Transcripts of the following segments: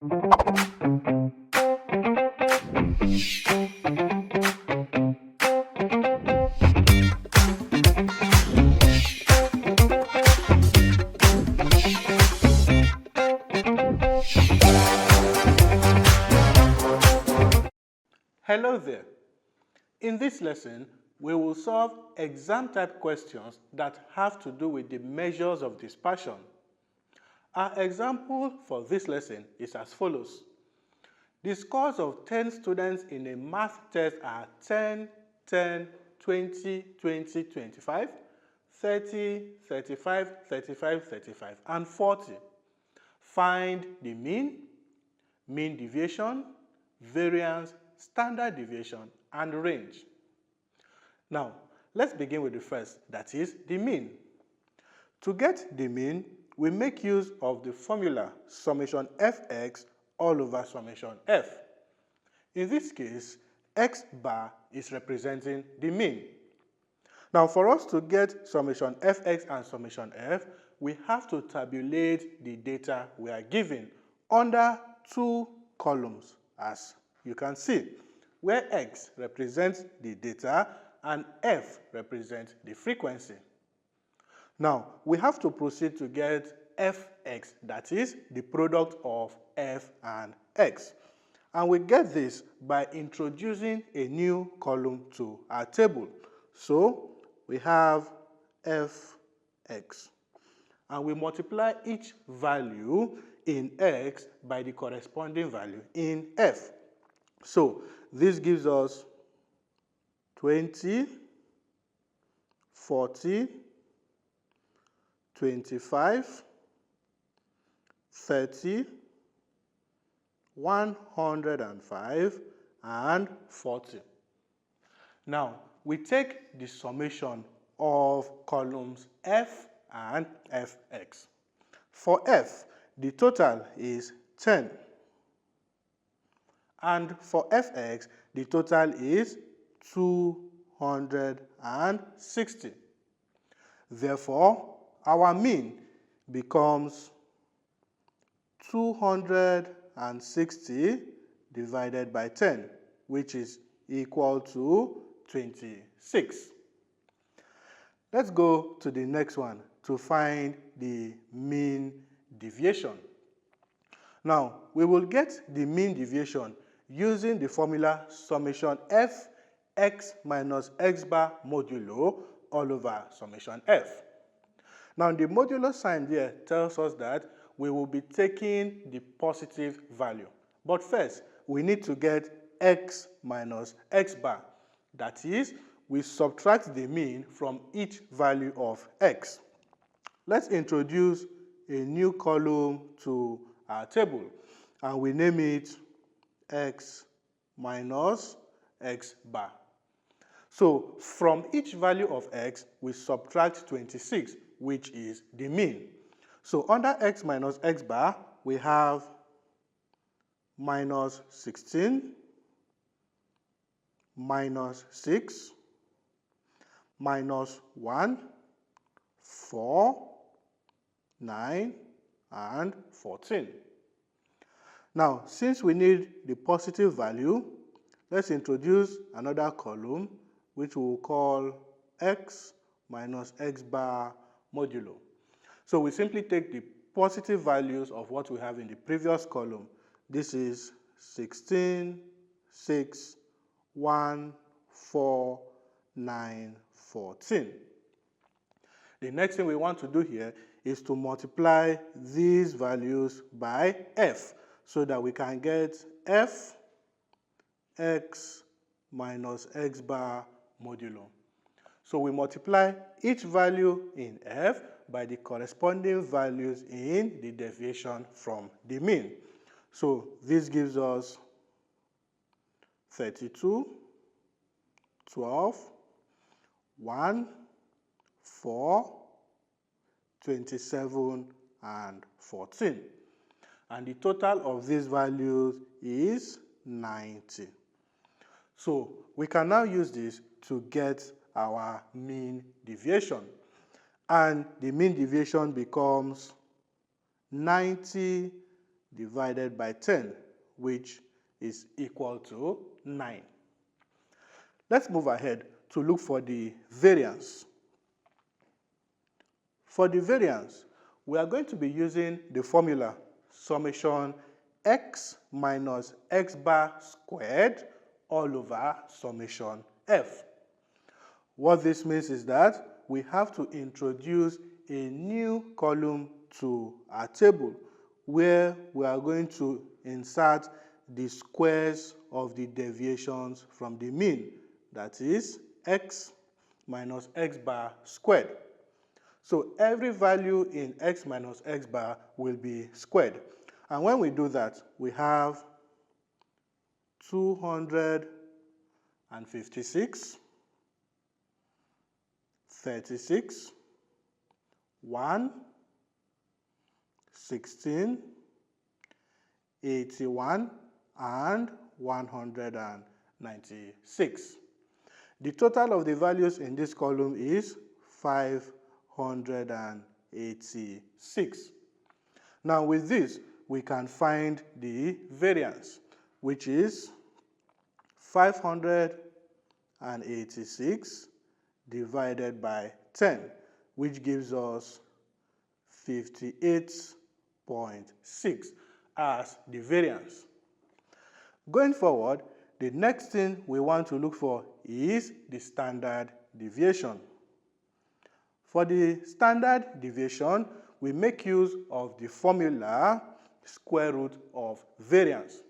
Hello there. In this lesson, we will solve exam type questions that have to do with the measures of dispersion. Our example for this lesson is as follows. The scores of 10 students in a math test are 10, 10, 20, 20, 25, 30, 35, 35, 35, and 40. Find the mean, mean deviation, variance, standard deviation, and range. Now, let's begin with the first, that is the mean. To get the mean, we make use of the formula summation fx all over summation f. In this case, x bar is representing the mean. Now, for us to get summation fx and summation f, we have to tabulate the data we are given under two columns, as you can see, where x represents the data and f represents the frequency. Now, we have to proceed to get fx, that is the product of f and x. And we get this by introducing a new column to our table. So, we have fx. And we multiply each value in x by the corresponding value in f. So, this gives us 20, 40, 25, 30, 105, and 40. Now, we take the summation of columns f and fx. For f, the total is 10. And for fx, the total is 260. Therefore, our mean becomes 260 divided by 10, which is equal to 26. Let's go to the next one to find the mean deviation. Now, we will get the mean deviation using the formula summation f x minus x bar modulo all over summation f. Now, the modulo sign there tells us that we will be taking the positive value. But first, we need to get x minus x bar. That is, we subtract the mean from each value of x. Let's introduce a new column to our table, and we name it x minus x bar. So, from each value of x, we subtract 26, which is the mean. So, under x minus x bar, we have minus 16, minus 6, minus 1, 4, 9, and 14. Now, since we need the positive value, let's introduce another column, which we will call x minus x bar modulo. So we simply take the positive values of what we have in the previous column. This is 16, 6, 1, 4, 9, 14. The next thing we want to do here is to multiply these values by f, so that we can get f x minus x bar modulo. So we multiply each value in f by the corresponding values in the deviation from the mean. So this gives us 32, 12, 1, 4, 27, and 14. And the total of these values is 90. So we can now use this to get our mean deviation. And the mean deviation becomes 90 divided by 10, which is equal to 9. Let's move ahead to look for the variance. For the variance, we are going to be using the formula summation x minus x bar squared all over summation f. What this means is that we have to introduce a new column to our table where we are going to insert the squares of the deviations from the mean, that is x minus x bar squared. So every value in x minus x bar will be squared. And when we do that, we have 256, 36, 1, 16, 81, and 196. The total of the values in this column is 586. Now with this, we can find the variance, which is 586 divided by 10, which gives us 58.6 as the variance. Going forward, the next thing we want to look for is the standard deviation. For the standard deviation, we make use of the formula square root of variance.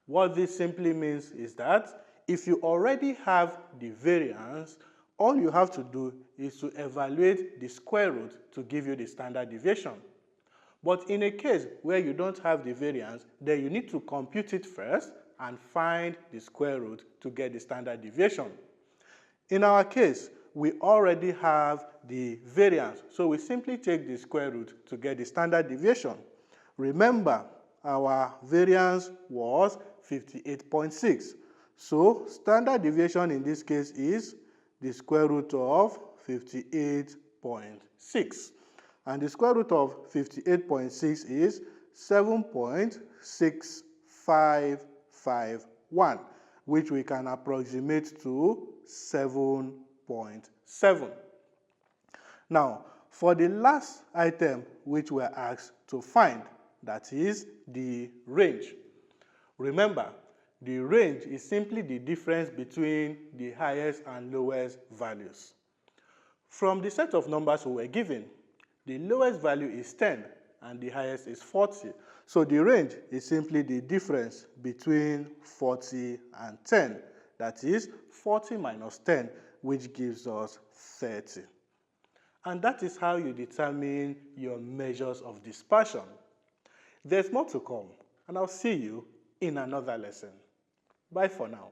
What this simply means is that if you already have the variance, all you have to do is to evaluate the square root to give you the standard deviation. But in a case where you don't have the variance, then you need to compute it first and find the square root to get the standard deviation. In our case, we already have the variance, so we simply take the square root to get the standard deviation. Remember, our variance was 58.6. So standard deviation in this case is the square root of 58.6. And the square root of 58.6 is 7.6551, which we can approximate to 7.7. Now, for the last item which we are asked to find, that is the range. Remember, the range is simply the difference between the highest and lowest values. From the set of numbers we were given, the lowest value is 10 and the highest is 40. So the range is simply the difference between 40 and 10. That is 40 minus 10, which gives us 30. And that is how you determine your measures of dispersion. There's more to come, and I'll see you in another lesson. Bye for now.